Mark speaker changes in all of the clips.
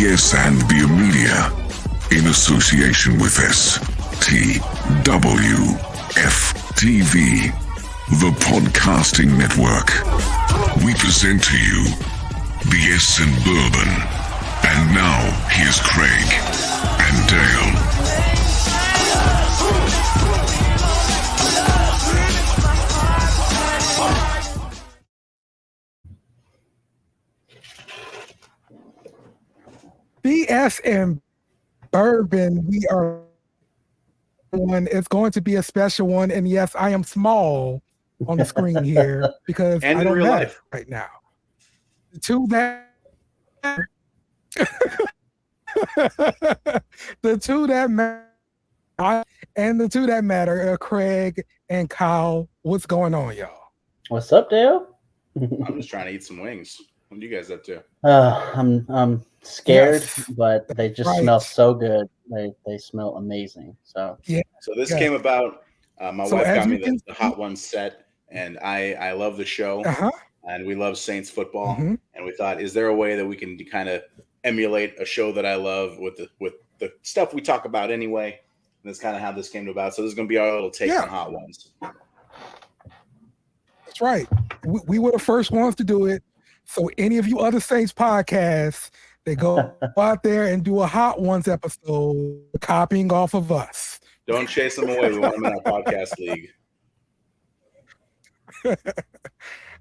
Speaker 1: BS and Beer Media, in association with STWF-TV, the podcasting network, we present to you BS and Bourbon. And now, here's Craig and Dale.
Speaker 2: BS and Bourbon, we are one. It's going to be a special one, and yes, I am small on the screen here because
Speaker 3: and
Speaker 2: I don't
Speaker 3: real
Speaker 2: matter
Speaker 3: life
Speaker 2: right now. The two that the two that matter, and the two that matter are Craig and Kyle. What's going on, y'all?
Speaker 4: What's up, Dale?
Speaker 3: I'm just trying to eat some wings. What are you guys up to?
Speaker 4: I'm scared,
Speaker 2: Yes,
Speaker 4: but they just
Speaker 2: right.
Speaker 4: smell so good. They smell amazing. So
Speaker 2: Yeah.
Speaker 3: So this
Speaker 2: Yeah.
Speaker 3: came about. My
Speaker 2: So
Speaker 3: wife
Speaker 2: as
Speaker 3: got me
Speaker 2: you can
Speaker 3: the Hot Ones set, and I love the show,
Speaker 2: Uh-huh.
Speaker 3: and we love Saints football,
Speaker 2: Mhm.
Speaker 3: and we thought, is there a way that we can kind of emulate a show that I love with the stuff we talk about anyway? And that's kind of how this came about. So this is going to be our little take
Speaker 2: Yeah.
Speaker 3: on Hot Ones.
Speaker 2: That's right. We were the first ones to do it. So any of you other Saints podcasts, they go out there and do a Hot Ones episode copying off of us.
Speaker 3: Don't chase them away. We want them in our podcast league.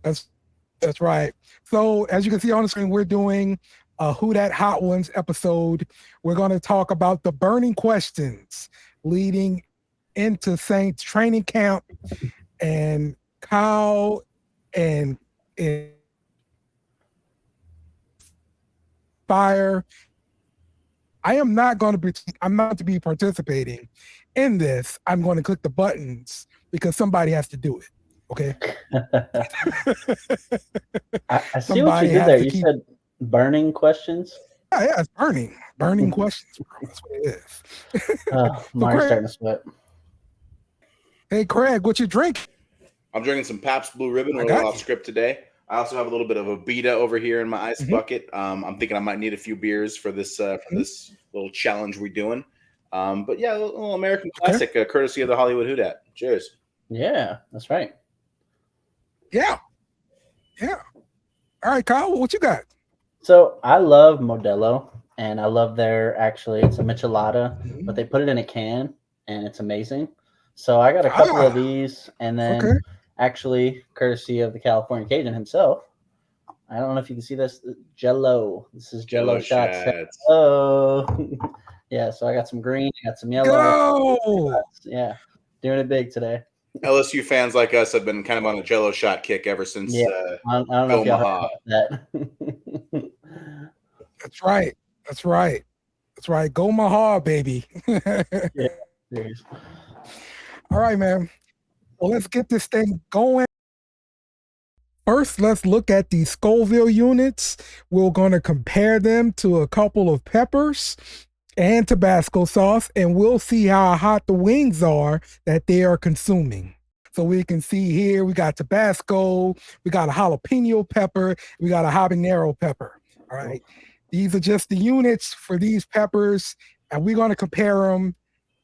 Speaker 2: That's right. So as you can see on the screen, we're doing a Who Dat Hot Ones episode. We're going to talk about the burning questions leading into Saints training camp, and Kyle and Fire. I'm not to be participating in this. I'm going to click the buttons because somebody has to do it. Okay.
Speaker 4: I see what you did there. You said burning questions.
Speaker 2: Yeah, it's burning questions, bro. That's what it is.
Speaker 4: Mine's starting to sweat.
Speaker 2: Hey, Craig, what you drink?
Speaker 3: I'm drinking some Pabst Blue Ribbon. We're off script today. I also have a little bit of a Beta over here in my ice bucket. I'm thinking I might need a few beers for this little challenge we're doing. But yeah, a little American classic, courtesy of the Hollywood Who Dat. Cheers.
Speaker 4: Yeah, that's right.
Speaker 2: Yeah. All right, Kyle, what you got?
Speaker 4: So I love Modelo, and I love it's a michelada, but they put it in a can, and it's amazing. So I got a couple of these, and then actually, courtesy of the California Cajun himself, I don't know if you can see this, Jello. This is Jello shots. Oh, yeah. So I got some green, I got some yellow.
Speaker 2: Go!
Speaker 4: Yeah, doing it big today.
Speaker 3: LSU fans like us have been kind of on a Jello shot kick ever since.
Speaker 4: I don't know if y'all heard about that.
Speaker 2: That's right. Go Maha, baby.
Speaker 4: Yeah.
Speaker 2: All right, man. Well, let's get this thing going. First, let's look at the Scoville units. We're going to compare them to a couple of peppers and Tabasco sauce, and we'll see how hot the wings are that they are consuming. So we can see here, we got Tabasco, we got a jalapeno pepper, we got a habanero pepper. All right. These are just the units for these peppers, and we're going to compare them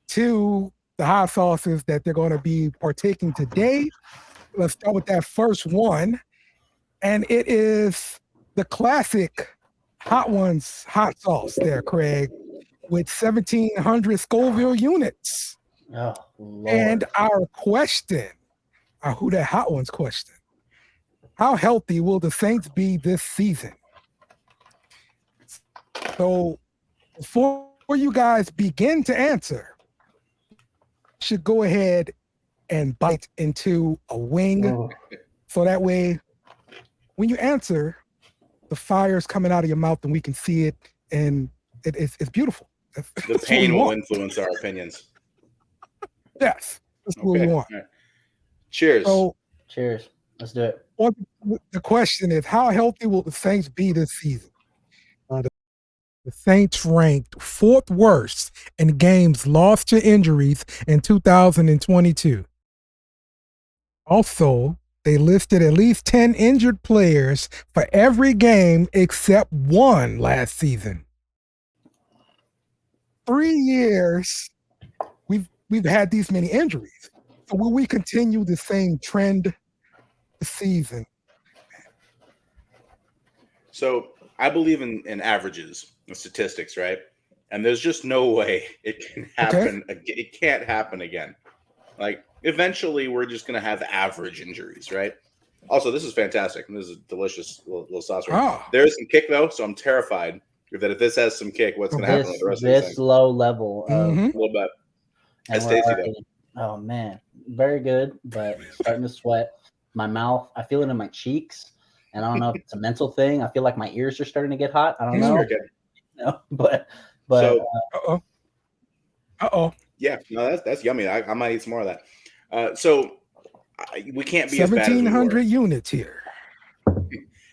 Speaker 2: to the hot sauces that they're going to be partaking today. Let's start with that first one. And it is the classic Hot Ones hot sauce there, Craig, with 1,700 Scoville units.
Speaker 4: Oh, Lord.
Speaker 2: And our question, our Who Dat Hot Ones question: how healthy will the Saints be this season? So before you guys begin to answer, you should go ahead and bite into a wing. So that way, when you answer, the fire's coming out of your mouth and we can see it, and it's beautiful.
Speaker 3: The pain will influence our opinions.
Speaker 2: Yes, that's what we want.
Speaker 3: Right. Cheers.
Speaker 2: So,
Speaker 4: cheers. Let's do it.
Speaker 2: Well, the question is, how healthy will the Saints be this season? The Saints ranked fourth worst in games lost to injuries in 2022. Also, they listed at least 10 injured players for every game except one last season. 3 years we've had these many injuries. So will we continue the same trend this season?
Speaker 3: So I believe in averages and statistics, right? And there's just no way it can happen. Okay. It can't happen again. Like eventually, we're just gonna have average injuries, right? Also, this is fantastic. This is a delicious little sauce. Right? Oh. There is some kick though, so I'm terrified that if this has some kick, what's gonna happen with the rest of this
Speaker 4: low level of
Speaker 3: a little bit. That's tasty though.
Speaker 4: Oh man, very good, but starting to sweat. My mouth, I feel it in my cheeks, and I don't know if it's a mental thing. I feel like my ears are starting to get hot. I don't know.
Speaker 3: Okay.
Speaker 4: No, but
Speaker 3: so,
Speaker 2: yeah,
Speaker 3: no, that's yummy. I might eat some more of that. So we can't be
Speaker 2: 1,700 units here.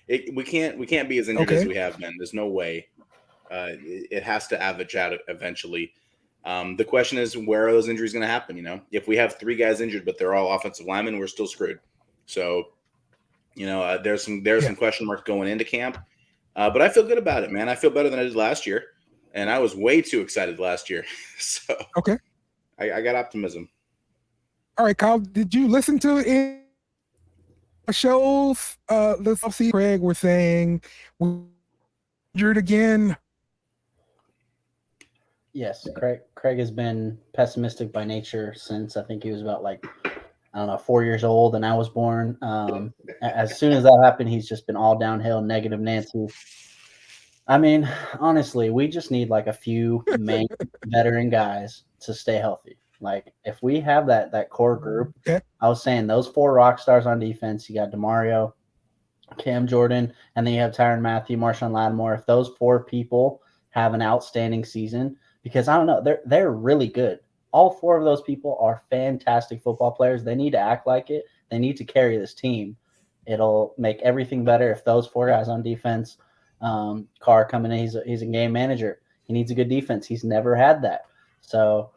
Speaker 3: We can't be as injured as we have been. There's no way. It has to average out eventually. The question is, where are those injuries going to happen? You know, if we have 3 guys injured, but they're all offensive linemen, we're still screwed. So, you know, there's some question marks going into camp. But I feel good about it, man. I feel better than I did last year, and I was way too excited last year. So I got optimism.
Speaker 2: All right, Kyle, did you listen to any shows? Let's see. Craig were saying we're injured again.
Speaker 4: Yes, Craig has been pessimistic by nature since I think he was about 4 years old, and I was born. As soon as that happened, he's just been all downhill, negative Nancy. I mean, honestly, we just need a few main veteran guys to stay healthy. Like if we have that core group, I was saying those 4 rock stars on defense. You got DeMario, Cam Jordan, and then you have Tyrann Mathieu, Marshawn Lattimore. If those 4 people have an outstanding season, because I don't know, they're really good. All 4 of those people are fantastic football players. They need to act like it. They need to carry this team. It'll make everything better if those 4 guys on defense. Carr coming in, he's a game manager. He needs a good defense. He's never had that. So,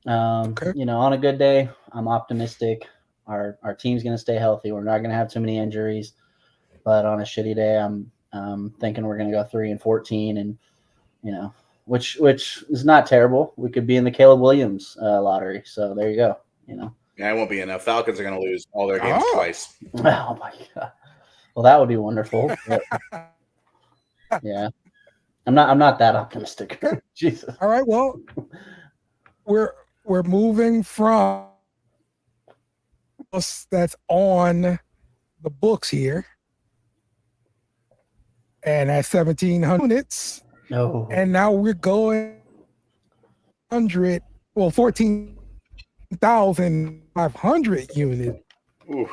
Speaker 4: you know, on a good day, I'm optimistic. Our team's going to stay healthy. We're not going to have too many injuries. But on a shitty day, I'm thinking we're going to go 3-14, and you know, which is not terrible. We could be in the Caleb Williams lottery. So there you go. You know.
Speaker 3: Yeah, it won't be enough. Falcons are going to lose all their games twice.
Speaker 4: Oh my god. Well, that would be wonderful. But, yeah, I'm not that optimistic. Jesus.
Speaker 2: All right. Well, we're moving from that's on the books here, and at 1,700 units.
Speaker 4: No.
Speaker 2: And now we're going 14,500 units.
Speaker 3: Oof.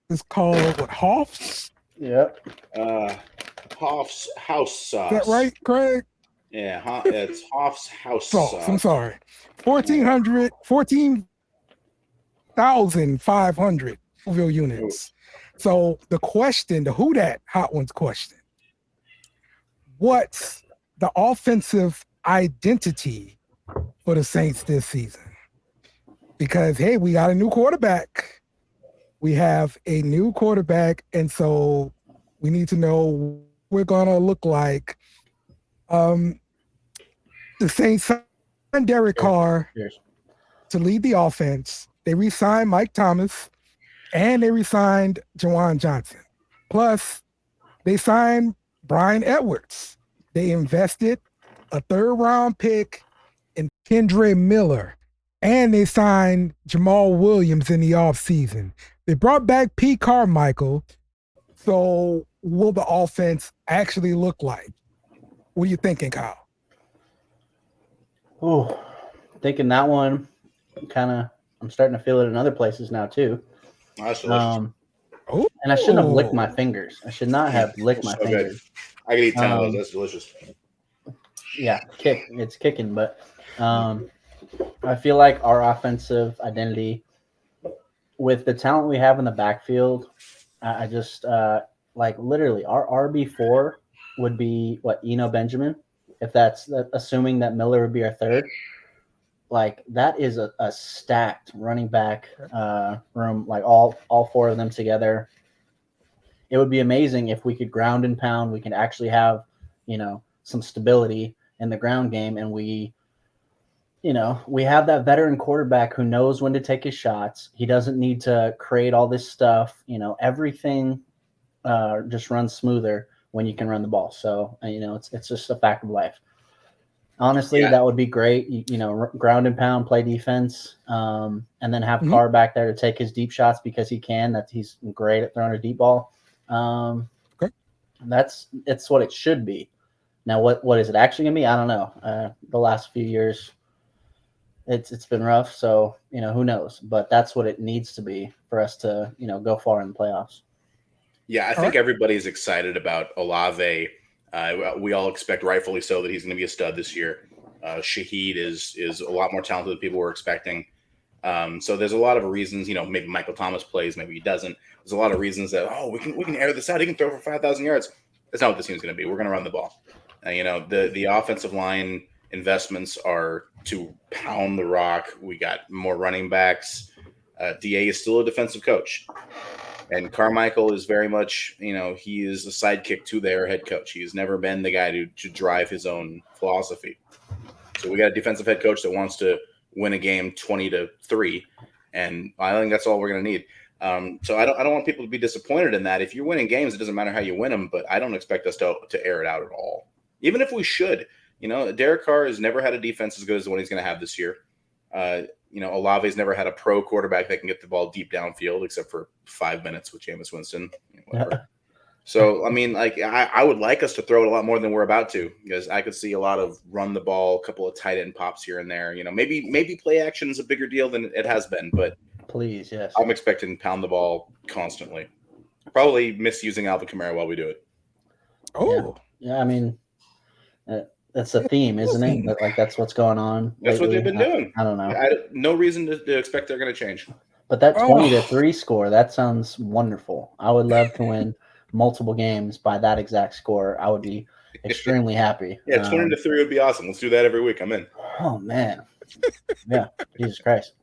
Speaker 2: It's called what? Hoff's?
Speaker 4: Yep.
Speaker 3: Hoff's house sauce.
Speaker 2: Is that right, Craig?
Speaker 3: Yeah, it's Hoff's house sauce.
Speaker 2: I'm sorry. 14,500 units. So the question, the Who Dat Hot Ones question. What's the offensive identity for the Saints this season? Because, hey, we got a new quarterback. We have a new quarterback, and so we need to know what we're going to look like. The Saints signed Derek Carr to lead the offense. They re-signed Mike Thomas, and they re-signed Jawan Johnson. Plus, they signed Brian Edwards. They invested a 3rd-round pick in Kendre Miller, and they signed Jamal Williams in the offseason. They brought back Pete Carmichael. So will the offense actually look like? What are you thinking, Kyle?
Speaker 4: Oh, thinking that one I'm starting to feel it in other places now too.
Speaker 3: That's delicious.
Speaker 4: And I shouldn't have licked my fingers. I should not have licked my fingers.
Speaker 3: I can eat 10 of those. That's delicious.
Speaker 4: Yeah, it's kicking, but I feel like our offensive identity with the talent we have in the backfield, I just literally our RB4 would be Eno Benjamin, if that's assuming that Miller would be our 3rd. Like that is a stacked running back room, like all 4 of them together. It would be amazing if we could ground and pound. We could actually have, some stability in the ground game, and we have that veteran quarterback who knows when to take his shots. He doesn't need to create all this stuff. Everything just runs smoother when you can run the ball. So, it's just a fact of life. Honestly, that would be great. Ground and pound, play defense, and then have Carr back there to take his deep shots because he can. He's great at throwing a deep ball. It's what it should be. Now, what is it actually gonna be? I don't know. The last few years, it's been rough. So who knows? But that's what it needs to be for us to go far in the playoffs.
Speaker 3: Yeah, I think everybody's excited about Olave. We all expect, rightfully so, that he's going to be a stud this year. Shaheed is a lot more talented than people were expecting. So there's a lot of reasons. Maybe Michael Thomas plays, maybe he doesn't. There's a lot of reasons that we can air this out. He can throw for 5,000 yards. That's not what this team's going to be. We're going to run the ball. The offensive line investments are to pound the rock. We got more running backs. DA is still a defensive coach. And Carmichael is very much, he is a sidekick to their head coach. He's never been the guy to drive his own philosophy. So we got a defensive head coach that wants to win a game 20-3, and I think that's all we're going to need. So I don't want people to be disappointed in that. If you're winning games, it doesn't matter how you win them, but I don't expect us to air it out at all. Even if we should, Derek Carr has never had a defense as good as the one he's going to have this year. Olave's never had a pro quarterback that can get the ball deep downfield, except for 5 minutes with Jameis Winston. Whatever. So, I would like us to throw it a lot more than we're about to, because I could see a lot of run the ball, a couple of tight end pops here and there. Maybe play action is a bigger deal than it has been, but
Speaker 4: please, yes,
Speaker 3: I'm expecting to pound the ball constantly. Probably misusing Alvin Kamara while we do it.
Speaker 2: Oh,
Speaker 4: yeah. That's a theme, isn't it? That's what's going on.
Speaker 3: That's
Speaker 4: lately.
Speaker 3: what they've been doing.
Speaker 4: I don't know.
Speaker 3: No reason to expect they're going to change.
Speaker 4: But that 20-3 score, that sounds wonderful. I would love to win multiple games by that exact score. I would be extremely happy.
Speaker 3: Yeah, 20-3 would be awesome. Let's do that every week. I'm in.
Speaker 4: Oh man. Yeah, Jesus Christ.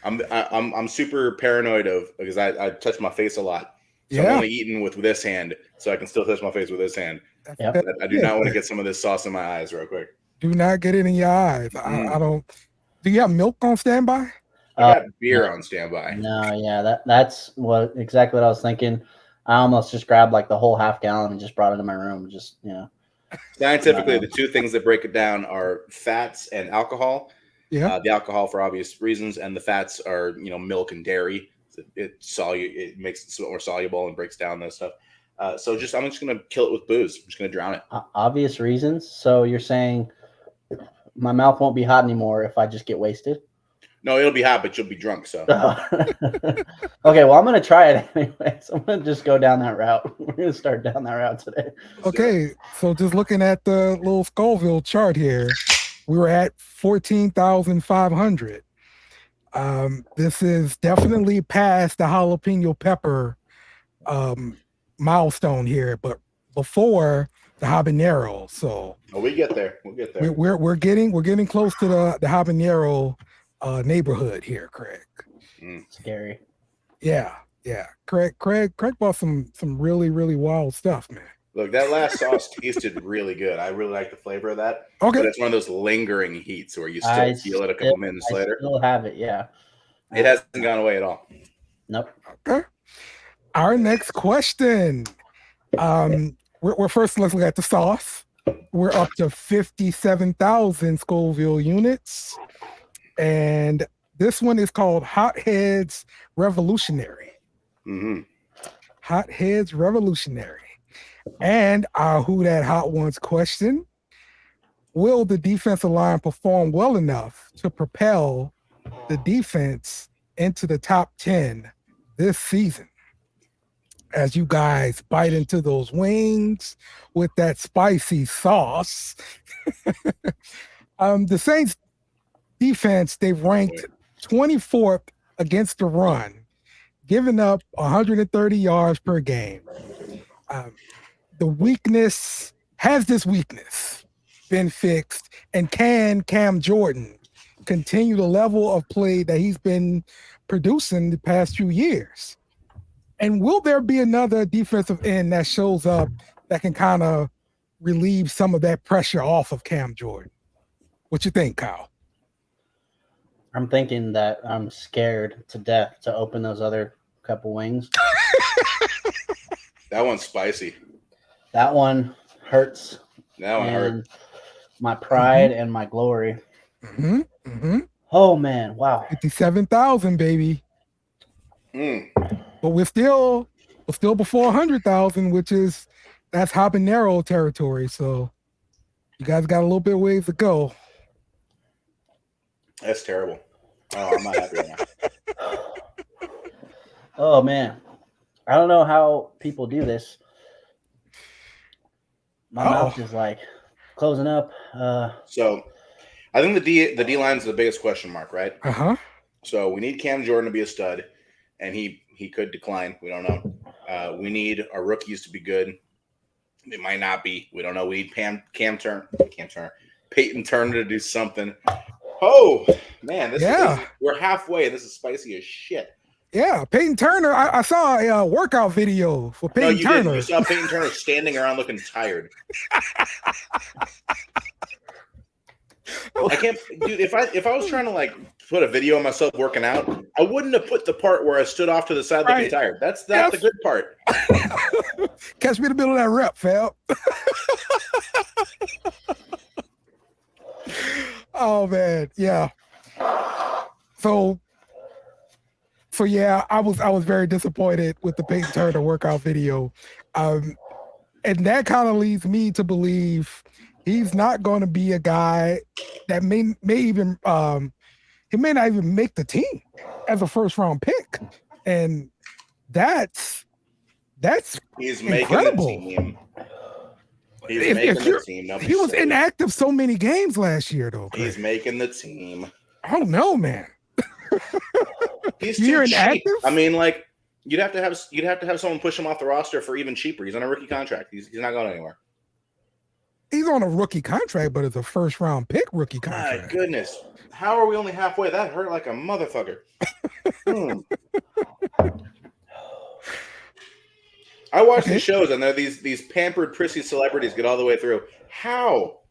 Speaker 3: I'm super paranoid because I touch my face a lot. So I'm only eating with this hand, so I can still touch my face with this hand.
Speaker 4: Yep.
Speaker 3: I do not want to get some of this sauce in my eyes real quick.
Speaker 2: Do not get it in your eyes. I don't. Do you have milk on standby?
Speaker 3: I got beer on standby.
Speaker 4: No, yeah, that's exactly what I was thinking. I almost just grabbed the whole half gallon and just brought it in my room. Just
Speaker 3: Scientifically, the two things that break it down are fats and alcohol.
Speaker 2: Yeah.
Speaker 3: The alcohol for obvious reasons, and the fats are milk and dairy. It makes it more soluble and breaks down that stuff. So I'm just gonna kill it with booze. I'm just gonna drown it.
Speaker 4: Obvious reasons. So you're saying my mouth won't be hot anymore if I just get wasted?
Speaker 3: No, it'll be hot, but you'll be drunk. So
Speaker 4: okay, well I'm gonna try it anyway. So I'm gonna just go down that route. We're gonna start down that route today.
Speaker 2: Okay, so just looking at the little Scoville chart here, we were at 14,500. This is definitely past the jalapeno pepper milestone here, but before the habanero. So
Speaker 3: we get there. We'll get there.
Speaker 2: We're getting close to the habanero neighborhood here, Craig.
Speaker 4: Scary.
Speaker 2: Yeah. Craig bought some really, really wild stuff, man.
Speaker 3: Look, that last sauce tasted really good. I really like the flavor of that.
Speaker 2: Okay.
Speaker 3: But it's one of those lingering heats where you still feel it a couple minutes later.
Speaker 4: I still have it, yeah.
Speaker 3: It hasn't gone away at all.
Speaker 4: Nope.
Speaker 2: Okay. Our next question. We're first, let's look at the sauce. We're up to 57,000 Scoville units. And this one is called Hot Heads Revolutionary.
Speaker 3: Mm-hmm.
Speaker 2: Hot Heads Revolutionary. And our Who Dat Hot Ones question: will the defensive line perform well enough to propel the defense into the top 10 this season? As you guys bite into those wings with that spicy sauce. The Saints defense, they've ranked 24th against the run, giving up 130 yards per game. Has this weakness been fixed? And can Cam Jordan continue the level of play that he's been producing the past few years? And will there be another defensive end that shows up that can kind of relieve some of that pressure off of Cam Jordan. What you think, Kyle?
Speaker 4: I'm thinking that I'm scared to death to open those other couple wings.
Speaker 3: That one's spicy.
Speaker 4: That one hurts.
Speaker 3: That one hurt.
Speaker 4: My pride and my glory.
Speaker 2: Mm-hmm. Mm-hmm.
Speaker 4: Oh man! Wow.
Speaker 2: 57,000, baby. But we're still before 100,000, that's habanero territory. So you guys got a little bit of ways to go.
Speaker 3: That's terrible. Oh, I'm not happy right now.
Speaker 4: Oh man, I don't know how people do this. My mouth is like closing up.
Speaker 3: So I think the D line is the biggest question mark, right? So we need Cam Jordan to be a stud, and he could decline. We don't know. We need our rookies to be good. They might not be. We don't know. We need Peyton Turner to do something. Oh man, we're halfway. This is spicy as shit.
Speaker 2: Yeah, Peyton Turner. I saw a workout video for Peyton Turner.
Speaker 3: Didn't. You saw Peyton Turner standing around looking tired. I can't, dude. If I was trying to like put a video of myself working out, I wouldn't have put the part where I stood off to the side looking tired. That's the good part.
Speaker 2: Catch me in the middle of that rep, fam. Oh man, yeah. So yeah, I was very disappointed with the Peyton Turner workout video, and that kind of leads me to believe he's not going to be a guy that may even he may not even make the team as a first round pick, and that's
Speaker 3: he's
Speaker 2: incredible.
Speaker 3: Making the team. He's making the team.
Speaker 2: He was inactive so many games last year, though. Craig.
Speaker 3: He's making the team.
Speaker 2: I don't know, man.
Speaker 3: He's too cheap. I mean, like you'd have to have someone push him off the roster for even cheaper. He's on a rookie contract. He's not going anywhere.
Speaker 2: He's on a rookie contract, but it's a first round pick rookie contract.
Speaker 3: My goodness. How are we only halfway? That hurt like a motherfucker. I watch these shows and they're these pampered, prissy celebrities get all the way through. How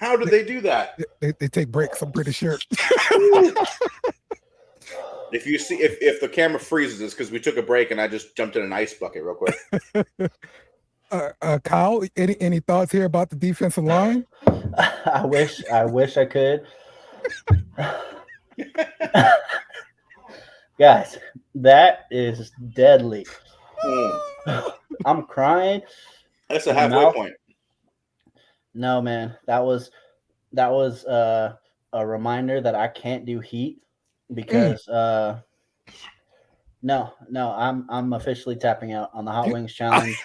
Speaker 3: did they do that?
Speaker 2: They take breaks, I'm pretty sure.
Speaker 3: If you see if the camera freezes, it's because we took a break and I just jumped in an ice bucket real quick.
Speaker 2: Kyle, any thoughts here about the defensive line?
Speaker 4: I wish I could. Guys, that is deadly. I'm crying.
Speaker 3: That's a halfway point.
Speaker 4: No, man, that was a reminder that I can't do heat because no, I'm officially tapping out on the Hot Wings challenge.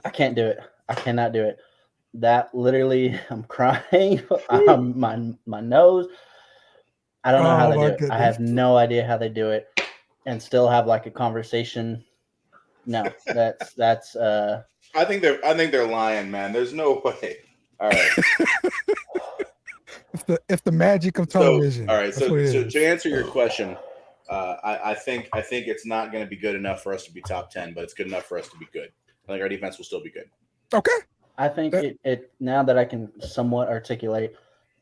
Speaker 4: I can't do it. I cannot do it. That literally, I'm crying. My nose. I don't know how they do it. I have no idea how they do it, and still have like a conversation. No, that's.
Speaker 3: I think they're lying, man. There's no way. All right.
Speaker 2: It's the magic of television.
Speaker 3: So, all right. So to answer your question, I think it's not going to be good enough for us to be top 10, but it's good enough for us to be good. I think our defense will still be good.
Speaker 2: Okay.
Speaker 4: I think it now that I can somewhat articulate,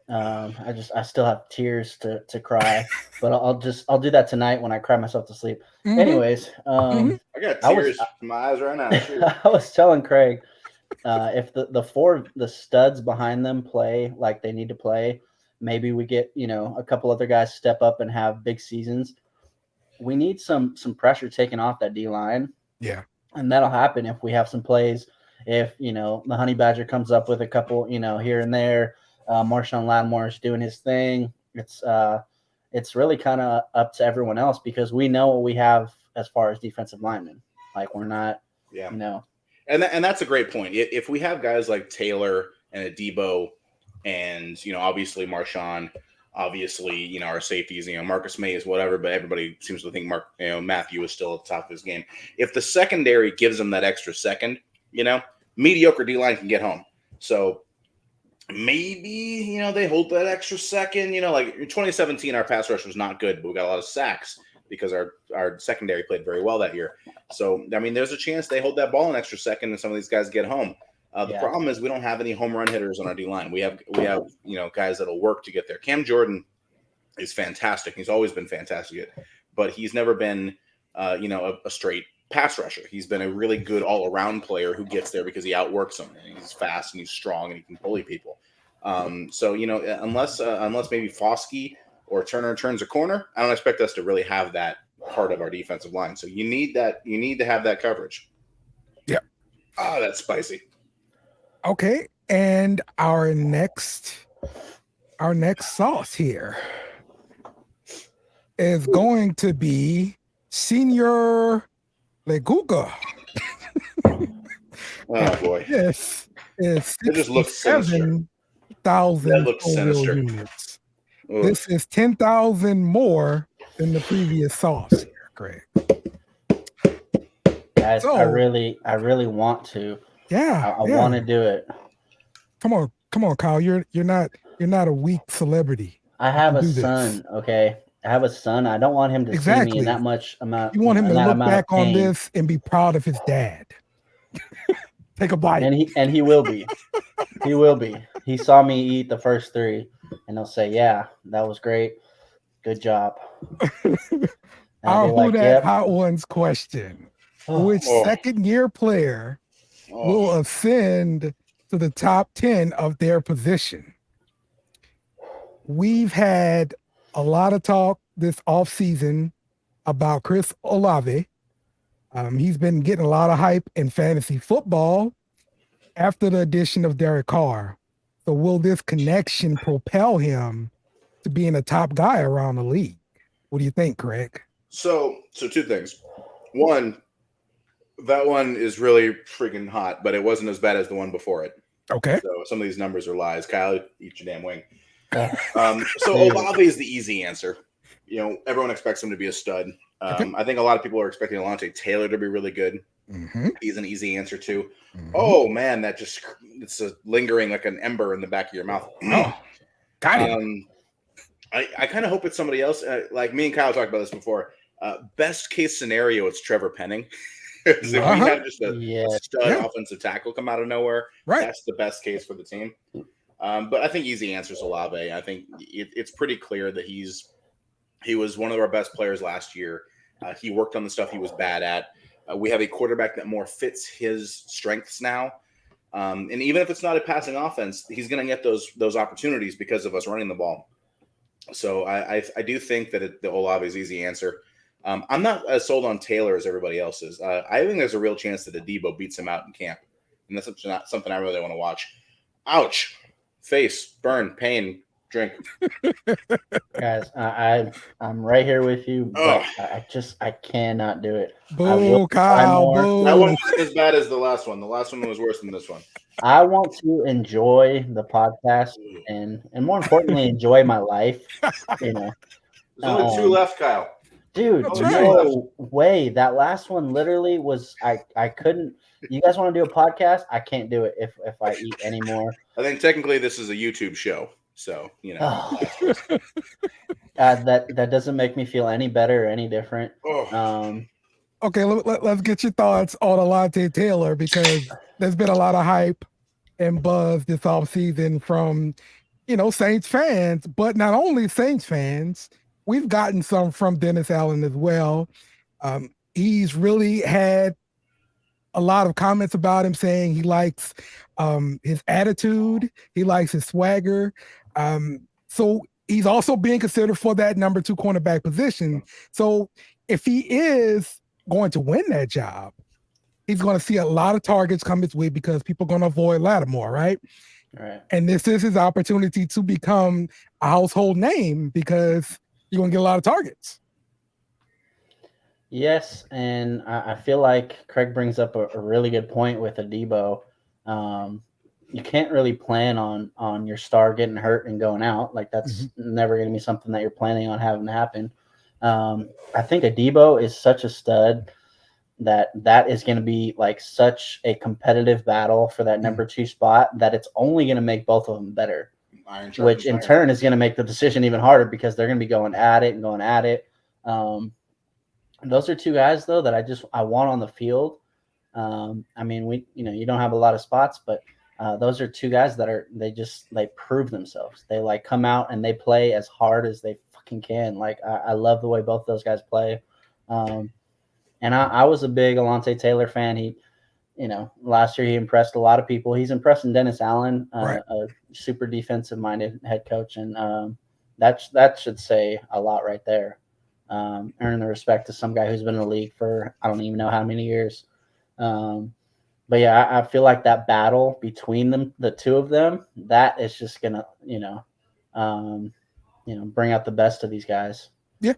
Speaker 4: I still have tears to cry, but I'll do that tonight when I cry myself to sleep. Mm-hmm. Anyways,
Speaker 3: I got tears in my eyes right now. Sure.
Speaker 4: I was telling Craig, if the studs behind them play like they need to play, maybe we get a couple other guys step up and have big seasons. We need some pressure taken off that D line.
Speaker 2: Yeah.
Speaker 4: And that'll happen if we have some plays. If, the Honey Badger comes up with a couple, here and there, Marshawn Lattimore is doing his thing. It's really kind of up to everyone else because we know what we have as far as defensive linemen. Like we're not,
Speaker 3: And that's a great point. If we have guys like Taylor and Adebo and, obviously Marshawn, obviously, our safeties, Marcus May is whatever, but everybody seems to think Matthew is still at the top of his game. If the secondary gives them that extra second, mediocre D-line can get home. So maybe, they hold that extra second. Like in 2017, our pass rush was not good, but we got a lot of sacks. because our secondary played very well that year. So, I mean, there's a chance they hold that ball an extra second and some of these guys get home. The problem is we don't have any home run hitters on our D-line. We have guys that'll work to get there. Cam Jordan is fantastic. He's always been fantastic, but he's never been, a straight pass rusher. He's been a really good all-around player who gets there because he outworks them. And he's fast and he's strong and he can bully people. So unless maybe Foskey or Turner turns a corner, I don't expect us to really have that part of our defensive line. So you need to have that coverage.
Speaker 2: Yeah.
Speaker 3: That's spicy.
Speaker 2: Okay, and our next sauce here is going to be Senior Leguga.
Speaker 3: Oh boy!
Speaker 2: This is
Speaker 3: it just looks sinister.
Speaker 2: 7,000 units. Ugh. This is 10,000 more than the previous sauce here, Greg.
Speaker 4: Guys, I really want to.
Speaker 2: Yeah,
Speaker 4: I want to do it.
Speaker 2: Come on, Kyle. You're not a weak celebrity.
Speaker 4: I have a son. Okay, I have a son. I don't want him to see me in that much amount.
Speaker 2: You want him to look back on this and be proud of his dad. Take a bite,
Speaker 4: and he will be. He will be. He saw me eat the first 3, and he'll say, "Yeah, that was great. Good job."
Speaker 2: I'll hold that Hot Ones question. Which second-year player will ascend to the top 10 of their position? We've had a lot of talk this offseason about Chris Olave. He's been getting a lot of hype in fantasy football after the addition of Derek Carr. So will this connection propel him to being a top guy around the league? What do you think, Craig?
Speaker 3: So 2 things. One, that one is really freaking hot, but it wasn't as bad as the one before it.
Speaker 2: Okay.
Speaker 3: So some of these numbers are lies. Kyle, eat your damn wing. So Olave is the easy answer. Everyone expects him to be a stud. Okay. I think a lot of people are expecting Alontae Taylor to be really good. Mm-hmm. He's an easy answer too. Mm-hmm. Oh man, it's lingering like an ember in the back of your mouth.
Speaker 2: Oh, got it.
Speaker 3: I kind of hope it's somebody else. Like me and Kyle talked about this before. Best case scenario, it's Trevor Penning. If we had just a stud offensive tackle come out of nowhere, that's the best case for the team. But I think easy answer is Olave. I think it's pretty clear that he was one of our best players last year. He worked on the stuff he was bad at. We have a quarterback that more fits his strengths now. And even if it's not a passing offense, he's going to get those opportunities because of us running the ball. So I do think that the Olave is easy answer. I'm not as sold on Taylor as everybody else is. I think there's a real chance that Adebo beats him out in camp. And that's not something I really want to watch. Ouch. Face, burn, pain, drink.
Speaker 4: Guys, I'm right here with you, but I cannot do it.
Speaker 2: Boo, Kyle, boo.
Speaker 3: That one wasn't as bad as the last one. The last one was worse than this one.
Speaker 4: I want to enjoy the podcast and more importantly, enjoy my life.
Speaker 3: There's only 2 left, Kyle.
Speaker 4: Dude, no way. That last one literally was I couldn't. You guys want to do a podcast? I can't do it if I eat anymore.
Speaker 3: I think technically this is a YouTube show, so
Speaker 4: that doesn't make me feel any better or any different.
Speaker 2: Okay, let's get your thoughts on Alontae Taylor, because there's been a lot of hype and buzz this offseason from Saints fans, but not only Saints fans. We've gotten some from Dennis Allen as well. He's really had a lot of comments about him saying he likes his attitude. He likes his swagger. So he's also being considered for that number 2 cornerback position. So if he is going to win that job, he's going to see a lot of targets come his way because people are going to avoid Lattimore, right?
Speaker 4: Right.
Speaker 2: And this is his opportunity to become a household name because you're going to get a lot of targets.
Speaker 4: Yes, and I feel like Craig brings up a really good point with Adebo. You can't really plan on your star getting hurt and going out. Like that's never going to be something that you're planning on having to happen. I think Adebo is such a stud that is going to be like such a competitive battle for that number 2 spot that it's only going to make both of them better. Which in turn is going to make the decision even harder because they're going to be going at it. those are two guys though that I want on the field. I mean, you don't have a lot of spots, but those are two guys that they prove themselves. They like come out and they play as hard as they fucking can. Like I love the way both those guys play. And I was a big Alontae Taylor fan. He, last year he impressed a lot of people. He's impressing Dennis Allen,
Speaker 2: Right.
Speaker 4: a super defensive minded head coach. And that should say a lot right there. Earning the respect of some guy who's been in the league for, I don't even know how many years. But yeah, I feel like that battle between them, the two of them, that is just gonna, bring out the best of these guys.
Speaker 2: Yeah.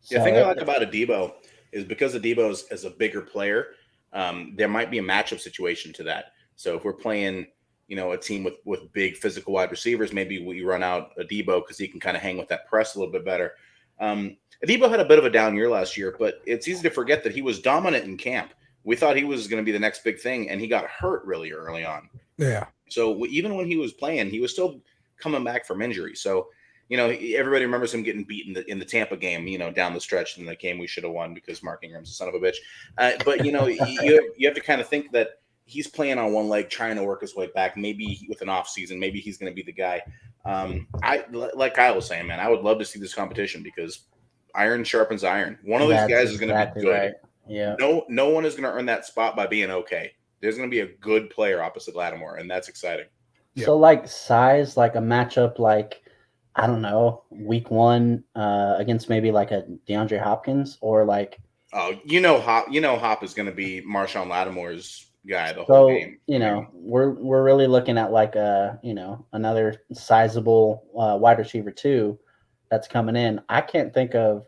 Speaker 3: The thing I like about Adebo is because Adebo is a bigger player, there might be a matchup situation to that. So if we're playing, a team with big physical wide receivers, maybe we run out Adebo because he can kind of hang with that press a little bit better. Adebo had a bit of a down year last year, but it's easy to forget that he was dominant in camp. We thought he was going to be the next big thing, and he got hurt really early on.
Speaker 2: Yeah.
Speaker 3: So even when he was playing, he was still coming back from injury. So, everybody remembers him getting beaten in the Tampa game, down the stretch in the game we should have won because Mark Ingram's a son of a bitch. But, you have to kind of think that he's playing on one leg, trying to work his way back. Maybe with an off season, maybe he's going to be the guy. Like Kyle was saying, man, I would love to see this competition because iron sharpens iron. One of these guys is going to be good.
Speaker 4: Right. Yeah.
Speaker 3: No one is going to earn that spot by being okay. There's going to be a good player opposite Lattimore, and that's exciting.
Speaker 2: Yeah.
Speaker 4: So, like size, like a matchup, like I don't know, week 1 against maybe like a DeAndre Hopkins or like.
Speaker 3: Oh, Hop is going to be Marshawn Lattimore's guy the whole game.
Speaker 4: We're really looking at like another sizable wide receiver too that's coming in. I can't think of.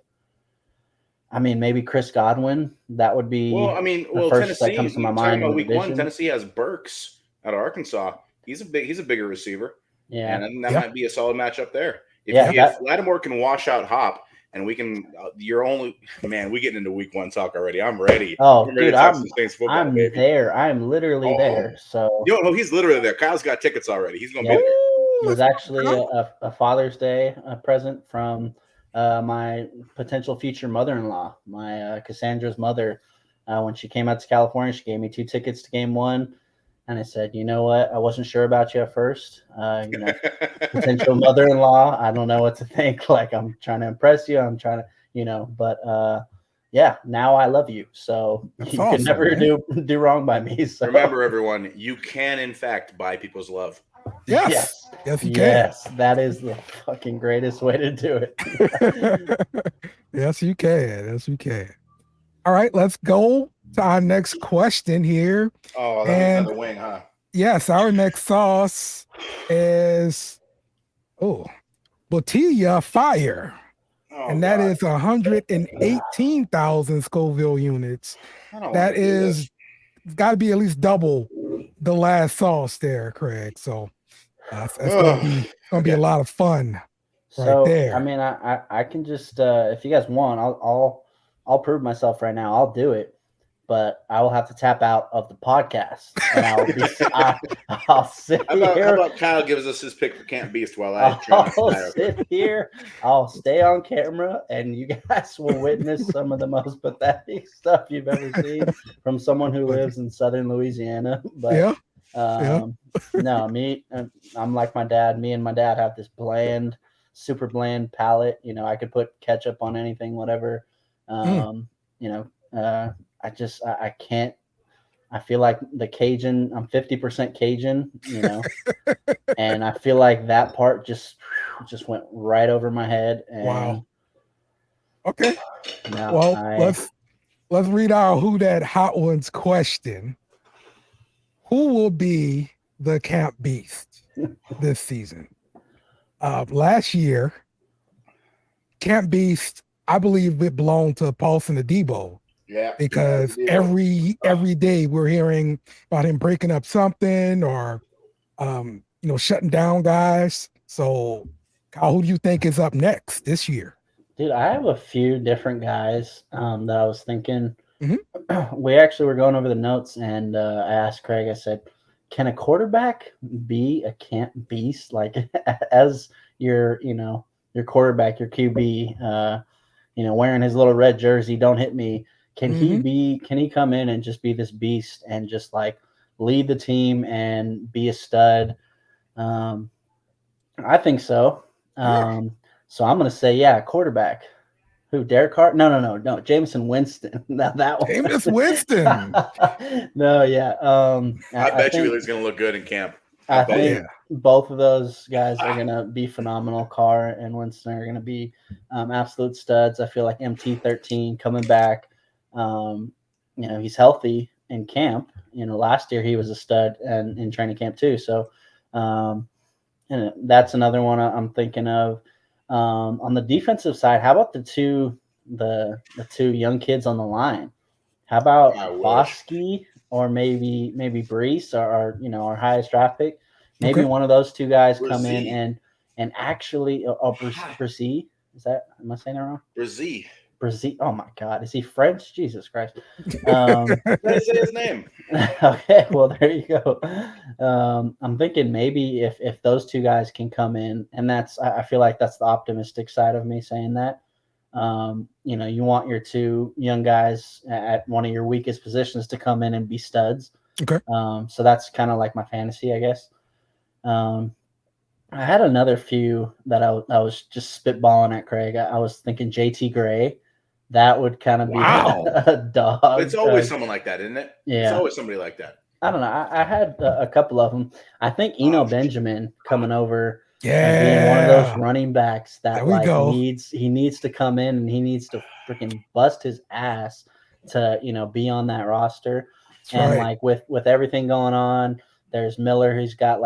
Speaker 4: I mean, maybe Chris Godwin. That would be.
Speaker 3: The first
Speaker 4: Tennessee, that comes to my mind.
Speaker 3: About week 1, Tennessee has Burks out of Arkansas. He's a bigger receiver.
Speaker 4: Yeah,
Speaker 3: and that might be a solid matchup there. If Lattimore can wash out Hop, and we can, we getting into week 1 talk already. I'm ready.
Speaker 4: Oh,
Speaker 3: I'm ready
Speaker 4: dude,
Speaker 3: to talk some Saints football,
Speaker 4: I'm
Speaker 3: baby.
Speaker 4: there. I'm literally there. So
Speaker 3: he's literally there. Kyle's got tickets already. He's gonna be there.
Speaker 4: It was actually a Father's Day present from my potential future mother-in-law, my Cassandra's mother. When she came out to California, she gave me 2 tickets to game 1. And I said, you know what? I wasn't sure about you at first. Potential mother-in-law. I don't know what to think. Like, I'm trying to impress you. I'm trying to, but now I love you. So
Speaker 2: That's
Speaker 4: you
Speaker 2: awesome,
Speaker 4: can never do wrong by me. So
Speaker 3: remember, everyone, you can in fact buy people's love.
Speaker 2: Yes, you can.
Speaker 4: Yes, that is the fucking greatest way to do it.
Speaker 2: Yes, you can. Yes, you can. All right, let's go to our next question here.
Speaker 3: Oh, that was another wing, huh?
Speaker 2: Yes, our next sauce is Botilla Fire. And that is 118,000 Scoville units. That is got to be at least double the last sauce there, Craig. So that's gonna be a lot of fun right there.
Speaker 4: I mean, I can just if you guys want, I'll prove myself right now. I'll do it, but I will have to tap out of the podcast, and I'll sit here.
Speaker 3: How about Kyle gives us his pick for Camp Beast while
Speaker 4: I'll sit here. I'll stay on camera, and you guys will witness some of the most pathetic stuff you've ever seen from someone who lives in southern Louisiana. But no, I'm like my dad. Me and my dad have this super bland palate. I could put ketchup on anything, whatever. I can't. I feel like the Cajun. I'm 50% Cajun, and I feel like that part just went right over my head. And
Speaker 2: wow. Okay. Let's read our Who Dat Hot Ones question. Who will be the Camp Beast this season? Last year, Camp Beast, I believe it belonged to Paulson Adebo.
Speaker 3: Yeah.
Speaker 2: Because every day we're hearing about him breaking up something or shutting down guys. So Kyle, who do you think is up next this year?
Speaker 4: Dude, I have a few different guys that I was thinking.
Speaker 2: Mm-hmm.
Speaker 4: We actually were going over the notes, and I asked Craig, I said, can a quarterback be a Camp Beast? Like as your quarterback, your QB, wearing his little red jersey, don't hit me. Can he come in and just be this beast and just like lead the team and be a stud? I think so. So I'm going to say, quarterback. Who, Derek Carr? No. Jameson Winston. that one.
Speaker 2: Jameis Winston.
Speaker 4: No, yeah.
Speaker 3: I bet you he's going to look good in camp.
Speaker 4: I think both of those guys are going to be phenomenal. Carr and Winston are going to be absolute studs. I feel like MT13 coming back. He's healthy in camp. Last year he was a stud and in training camp too. So, and that's another one I'm thinking of. On the defensive side, how about the two young kids on the line? How about Bosky or maybe Brees or our highest draft pick? Maybe one of those two guys come in and actually Brzee. Am I saying that wrong?
Speaker 3: Brzee.
Speaker 4: Oh my God, is he French? Jesus Christ!
Speaker 3: Say his name.
Speaker 4: Okay, well there you go. I'm thinking maybe if those two guys can come in, and I feel like that's the optimistic side of me saying that. You want your two young guys at one of your weakest positions to come in and be studs.
Speaker 2: Okay.
Speaker 4: So that's kind of like my fantasy, I guess. I had another few that I was just spitballing at Craig. I was thinking JT Gray. That would kind of be a dog.
Speaker 3: It's always someone like that, isn't it?
Speaker 4: Yeah.
Speaker 3: It's always somebody like that.
Speaker 4: I don't know. I had a couple of them. I think Benjamin coming over and being one of those running backs that needs to come in and he needs to freaking bust his ass to, be on that roster.
Speaker 2: That's
Speaker 4: and
Speaker 2: right.
Speaker 4: like with everything going on, there's Miller. He's got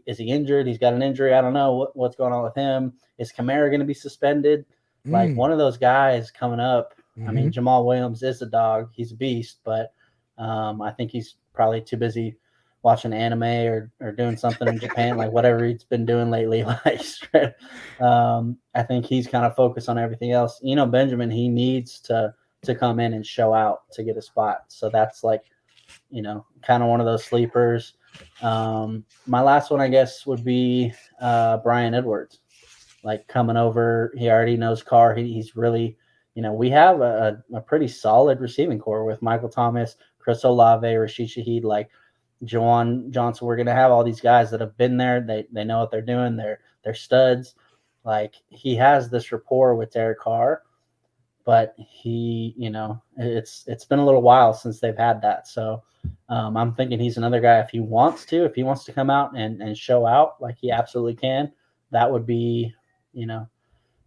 Speaker 4: is he injured? He's got an injury. I don't know what's going on with him. Is Kamara going to be suspended? Like one of those guys coming up. I mean, Jamal Williams is a dog. He's a beast, but I think he's probably too busy watching anime or doing something in Japan, like whatever he's been doing lately. I think he's kind of focused on everything else. Benjamin, he needs to come in and show out to get a spot. So that's kind of one of those sleepers. My last one, I guess, would be Brian Edwards. Like coming over, he already knows Carr. He's really, we have a pretty solid receiving core with Michael Thomas, Chris Olave, Rashid Shaheed, like Juwan Johnson. We're gonna have all these guys that have been there. They know what they're doing. They're studs. Like he has this rapport with Derek Carr, but he, it's been a little while since they've had that. So I'm thinking he's another guy. If he wants to come out and show out like he absolutely can, that would be,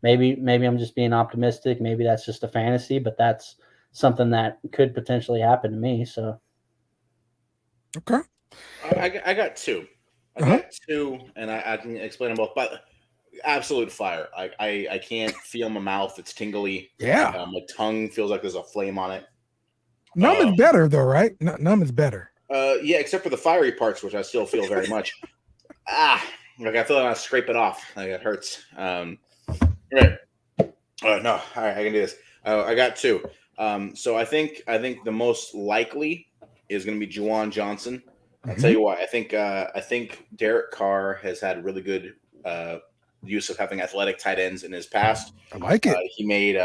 Speaker 4: maybe I'm just being optimistic. Maybe that's just a fantasy, but that's something that could potentially happen to me. So,
Speaker 2: okay,
Speaker 3: I got two. Got two, and I can explain them both. But absolute fire! I can't feel my mouth; it's tingly.
Speaker 2: Yeah,
Speaker 3: my tongue feels like there's a flame on it.
Speaker 2: Numb is better, though, right? Numb is better.
Speaker 3: Yeah, except for the fiery parts, which I still feel very much. Like I feel like I scrape it off. Like it hurts. Right. No, all right, I can do this. I got two. So I think the most likely is going to be Juwan Johnson. I'll tell you why. I think Derek Carr has had really good use of having athletic tight ends in his past.
Speaker 2: I like it.
Speaker 3: He made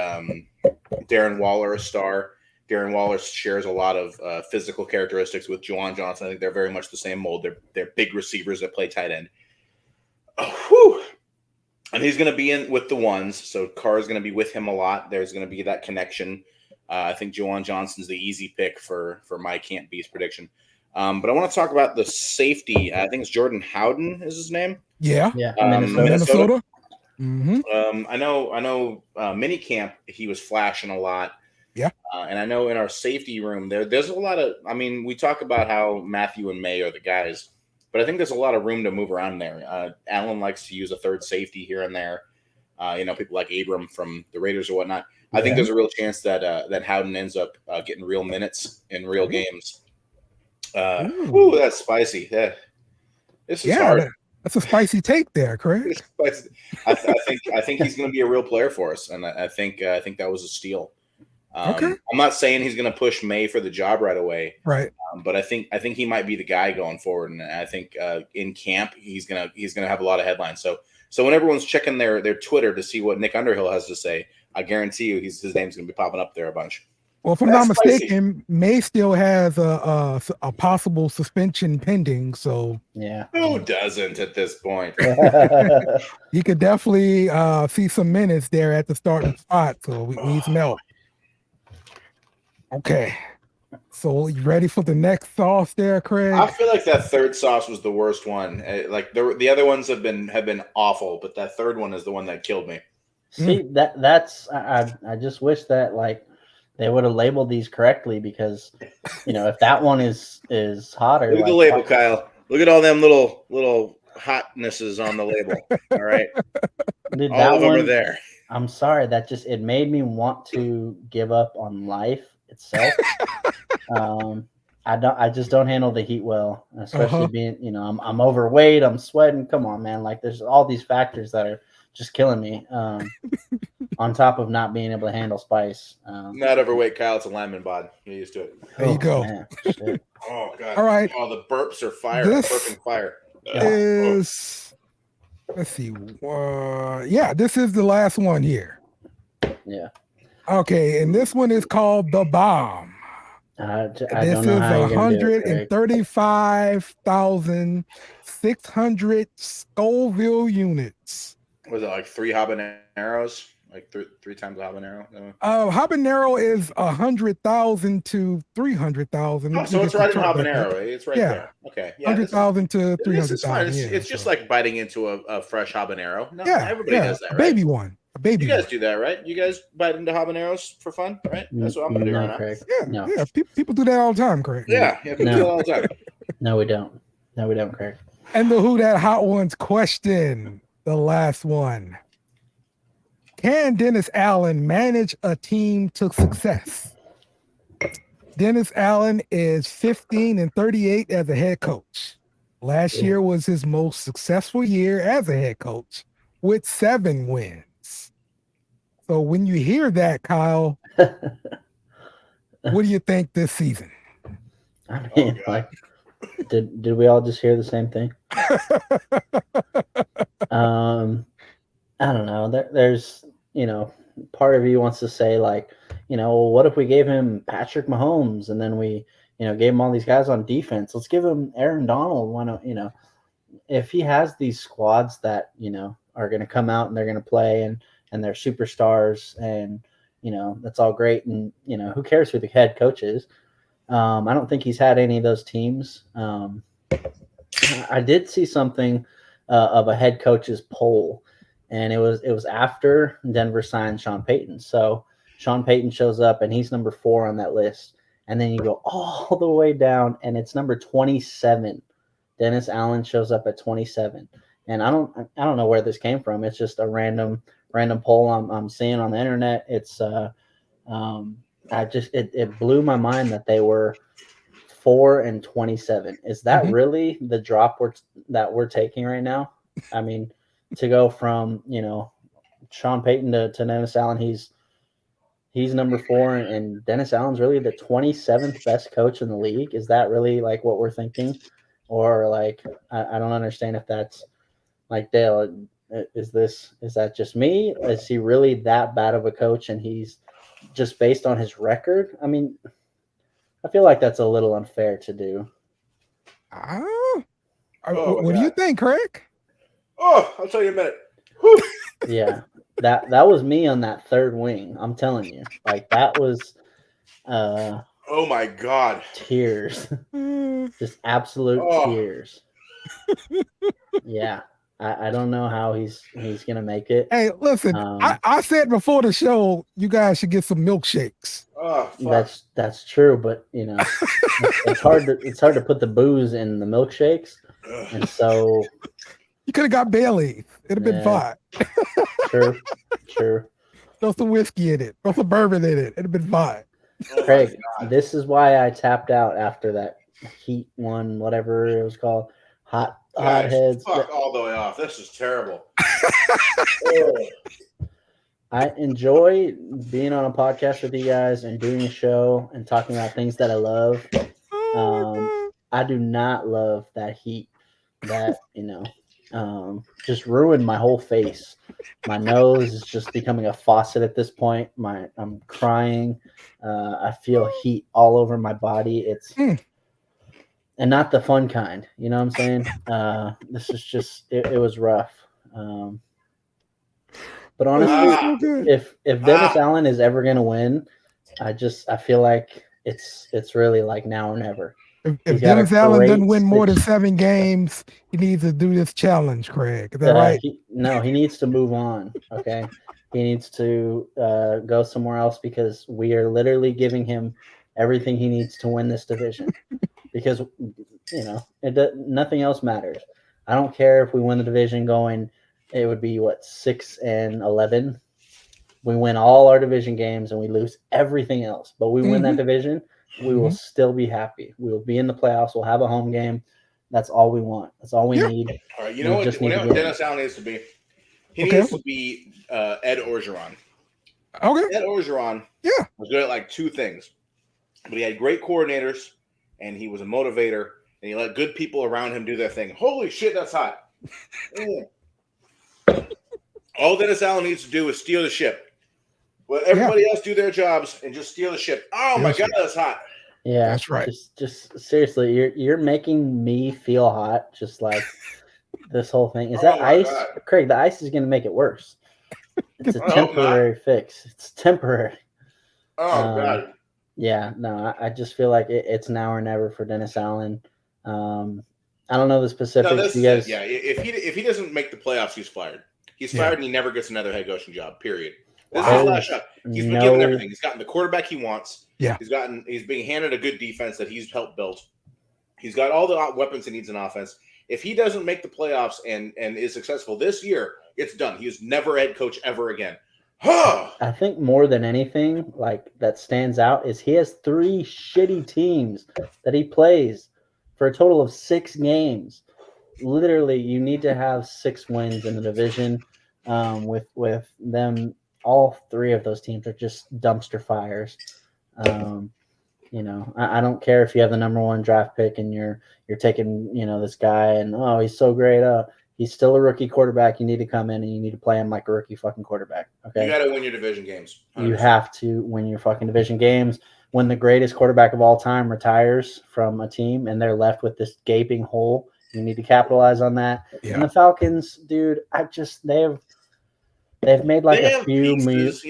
Speaker 3: Darren Waller a star. Darren Waller shares a lot of physical characteristics with Juwan Johnson. I think they're very much the same mold. They're big receivers that play tight end. And he's going to be in with the ones, so Carr is going to be with him a lot. There's going to be that connection. I think Juwan Johnson's the easy pick for my Can't Beast prediction. But I want to talk about the safety. I think it's Jordan Howden is his name.
Speaker 2: Yeah.
Speaker 3: Minnesota. I know mini camp he was flashing a lot.
Speaker 2: Yeah.
Speaker 3: And I know in our safety room there's a lot of. I mean, we talk about how Matthew and May are the guys, but I think there's a lot of room to move around there. Allen likes to use a third safety here and there. People like Abram from the Raiders or whatnot. I think there's a real chance that Howden ends up getting real minutes in real games. That's spicy. Yeah, this is hard.
Speaker 2: That's a spicy take there, Craig.
Speaker 3: I think he's going to be a real player for us, and I think that was a steal. I'm not saying he's going to push May for the job right away,
Speaker 2: right?
Speaker 3: But I think he might be the guy going forward, and I think in camp he's gonna have a lot of headlines. So when everyone's checking their Twitter to see what Nick Underhill has to say, I guarantee you his name's going to be popping up there a bunch.
Speaker 2: Well, if I'm not mistaken, May still has a possible suspension pending. So
Speaker 4: yeah,
Speaker 3: who doesn't at this point?
Speaker 2: He could definitely see some minutes there at the starting spot. So we smell. Okay. So you ready for the next sauce there, Craig?
Speaker 3: I feel like that third sauce was the worst one. Like the other ones have been awful, but that third one is the one that killed me.
Speaker 4: See, that's I just wish that like they would have labeled these correctly, because if that one is hotter.
Speaker 3: Look at the label, Kyle. Look at all them little hotnesses on the label. All right.
Speaker 4: Dude,
Speaker 3: all of them are there.
Speaker 4: I'm sorry, it made me want to give up on life itself. I just don't handle the heat well, especially being, I'm overweight, I'm sweating. Come on, man. Like there's all these factors that are just killing me. On top of not being able to handle spice.
Speaker 3: Not overweight, Kyle. It's a lemon bod. You're used to it.
Speaker 2: There you go.
Speaker 4: Man,
Speaker 3: oh God.
Speaker 2: All right.
Speaker 3: Oh, the burps are fire.
Speaker 2: This
Speaker 3: fire.
Speaker 2: Is let's see. Yeah, this is the last one here.
Speaker 4: Yeah.
Speaker 2: Okay, and this one is called the bomb.
Speaker 4: This
Speaker 2: is 135,600 Scoville units.
Speaker 3: Was it like 3 habaneros? Like three times the habanero?
Speaker 2: Habanero is 100,000 to 300,000.
Speaker 3: Oh, so it's right in habanero. It's right there. Okay. Yeah,
Speaker 2: 100,000 to 300,000.
Speaker 3: It's just like biting into a fresh habanero. No, everybody does that, right?
Speaker 2: A baby one. You
Speaker 3: guys do that, right? You guys bite into habaneros for fun, right? That's what I'm gonna do right
Speaker 4: Craig.
Speaker 2: now. Yeah. People do that all the time, Craig.
Speaker 3: Yeah, people do that all the time.
Speaker 4: No, we don't. No, we don't, Craig.
Speaker 2: And the Who Dat Hot Ones question, the last one. Can Dennis Allen manage a team to success? Dennis Allen is 15-38 as a head coach. Last year was his most successful year as a head coach with 7 wins. So when you hear that, Kyle, what do you think this season?
Speaker 4: I mean, did we all just hear the same thing? I don't know. There's, part of you wants to say like, well, what if we gave him Patrick Mahomes and then we, gave him all these guys on defense? Let's give him Aaron Donald. Why not? If he has these squads that, are going to come out and they're going to play and they're superstars and, that's all great. And, who cares who the head coach is? I don't think he's had any of those teams. I did see something of a head coach's poll, and it was after Denver signed Sean Payton. So Sean Payton shows up and he's number 4 on that list. And then you go all the way down and it's number 27. Dennis Allen shows up at 27. And I don't know where this came from. It's just a random poll I'm seeing on the internet. It's it blew my mind that they were 4-27. Is that really the drop that we're taking right now? I mean, to go from Sean Payton to Dennis Allen, he's number 4, and Dennis Allen's really the 27th best coach in the league. Is that really like what we're thinking? Or like I don't understand if that's like, Dale, is that just me? Is he really that bad of a coach and he's just based on his record? I mean, I feel like that's a little unfair to do.
Speaker 2: What do you think, Craig?
Speaker 3: Oh, I'll tell you in a minute.
Speaker 4: Yeah, that was me on that third wing. I'm telling you, like that was.
Speaker 3: Oh my God!
Speaker 4: Tears, just absolute tears. Yeah, I don't know how he's gonna make it.
Speaker 2: Hey, listen, I said before the show, you guys should get some milkshakes.
Speaker 3: Oh, fuck.
Speaker 4: That's true, but it's hard to put the booze in the milkshakes, and so
Speaker 2: you could have got Bailey. It'd have been fine.
Speaker 4: True.
Speaker 2: Throw some whiskey in it. Throw some bourbon in it. It'd have been fine.
Speaker 4: Craig, this is why I tapped out after that Heat one, whatever it was called. Hot heads.
Speaker 3: Fuck all the way off. This is terrible.
Speaker 4: I enjoy being on a podcast with you guys and doing a show and talking about things that I love. I do not love that heat. That just ruined my whole face. My nose is just becoming a faucet at this point. I'm crying. I feel heat all over my body. And not the fun kind. You know what I'm saying? This is just it was rough. But honestly, if Dennis Allen is ever gonna win, I feel like it's really like now or never.
Speaker 2: If Dennis Allen doesn't win more than 7 games, he needs to do this challenge, Craig. Is that right?
Speaker 4: He needs to move on. Okay, he needs to go somewhere else because we are literally giving him everything he needs to win this division. Because nothing else matters. I don't care if we win the division going. It would be 6-11. We win all our division games and we lose everything else. But we win that division, we will still be happy. We will be in the playoffs. We'll have a home game. That's all we want. That's all we need.
Speaker 3: All right, you know what Dennis Allen needs to be? He needs to be Ed Orgeron.
Speaker 2: Okay.
Speaker 3: Ed Orgeron was good at like 2 things. But he had great coordinators and he was a motivator and he let good people around him do their thing. Holy shit, that's hot. All Dennis Allen needs to do is steal the ship. Let everybody else do their jobs and just steal the ship. Oh my God, that's hot.
Speaker 4: Yeah,
Speaker 2: that's right.
Speaker 4: Just seriously, you're making me feel hot. Just like this whole thing. Is that ice, Craig? The ice is going to make it worse. It's a temporary fix. It's temporary.
Speaker 3: Oh God.
Speaker 4: Yeah, no, I just feel like it's now or never for Dennis Allen. I don't know the specifics.
Speaker 3: If he doesn't make the playoffs, he's fired. He's fired and he never gets another head coaching job. Period. This is his last shot. He's been given everything. He's gotten the quarterback he wants.
Speaker 2: Yeah.
Speaker 3: He's being handed a good defense that he's helped build. He's got all the weapons he needs in offense. If he doesn't make the playoffs and is successful this year, it's done. He's never head coach ever again.
Speaker 4: I think more than anything, like that stands out is he has 3 shitty teams that he plays for a total of 6 games. Literally, you need to have 6 wins in the division. With them, all 3 of those teams are just dumpster fires. I don't care if you have the number 1 draft pick and you're taking this guy and he's so great. He's still a rookie quarterback. You need to come in and you need to play him like a rookie fucking quarterback. Okay.
Speaker 3: You got to win your division games.
Speaker 4: 100%. You have to win your fucking division games. When the greatest quarterback of all time retires from a team and they're left with this gaping hole, you need to capitalize on that. Yeah. And the Falcons, dude, they've made like a few
Speaker 3: moves.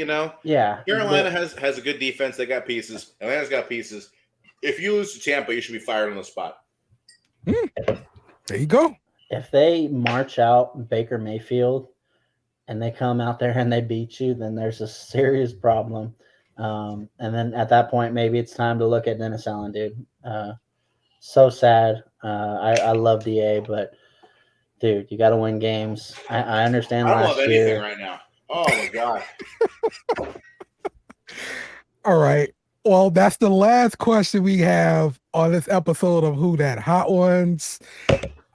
Speaker 4: Yeah.
Speaker 3: Carolina has a good defense. They got pieces. Atlanta's got pieces. If you lose to Tampa, you should be fired on the spot.
Speaker 2: There you go.
Speaker 4: If they march out Baker Mayfield and they come out there and they beat you, then there's a serious problem. And then at that point, maybe it's time to look at Dennis Allen, dude. So sad. I love DA, but dude, you got to win games. I understand.
Speaker 3: I don't love anything right now. Oh my God.
Speaker 2: All right. Well, that's the last question we have on this episode of Who Dat Hot Ones.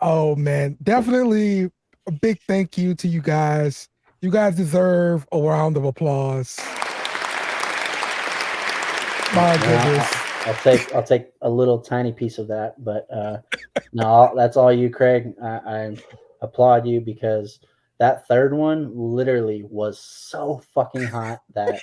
Speaker 2: Oh man, definitely a big thank you to you guys. You guys deserve a round of applause. My goodness.
Speaker 4: I'll take a little tiny piece of that, but no, that's all you, Craig. I applaud you because that third one literally was so fucking hot that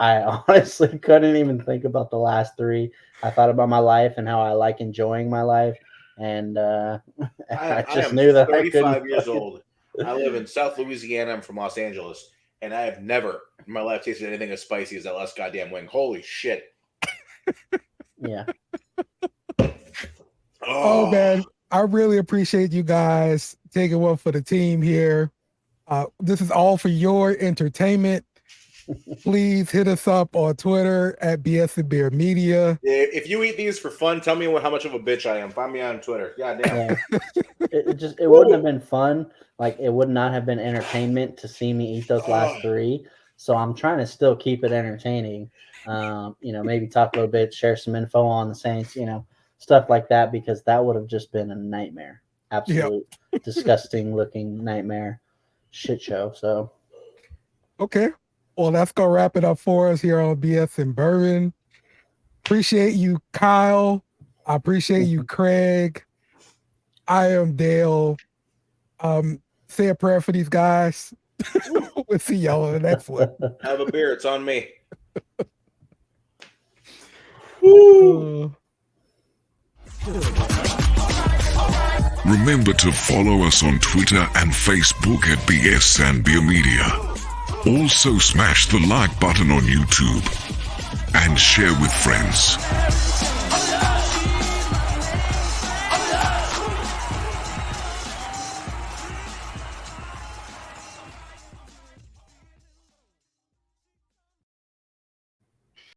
Speaker 4: I honestly couldn't even think about the last 3. I thought about my life and how I like enjoying my life. And I just knew that
Speaker 3: 35 years old. I live in South Louisiana. I'm from Los Angeles, and I have never in my life tasted anything as spicy as that last goddamn wing. Holy shit!
Speaker 4: Yeah.
Speaker 2: Oh man, I really appreciate you guys taking one for the team here. This is all for your entertainment. Please hit us up on Twitter at BS Media.
Speaker 3: If you eat these for fun, tell me how much of a bitch I am. Find me on Twitter. God damn.
Speaker 4: Yeah. It wouldn't have been fun. Like it would not have been entertainment to see me eat those last 3. So I'm trying to still keep it entertaining. Maybe talk a little bit, share some info on the Saints, stuff like that, because that would have just been a nightmare. Absolute disgusting looking nightmare shit show. So
Speaker 2: okay. Well, that's going to wrap it up for us here on BS and Bourbon. Appreciate you, Kyle. I appreciate you, Craig. I am Dale. Say a prayer for these guys. We'll see y'all on the next one.
Speaker 3: Have a beer. It's on me.
Speaker 1: Remember to follow us on Twitter and Facebook at BS and Beer Media. Also smash the like button on YouTube and share with friends.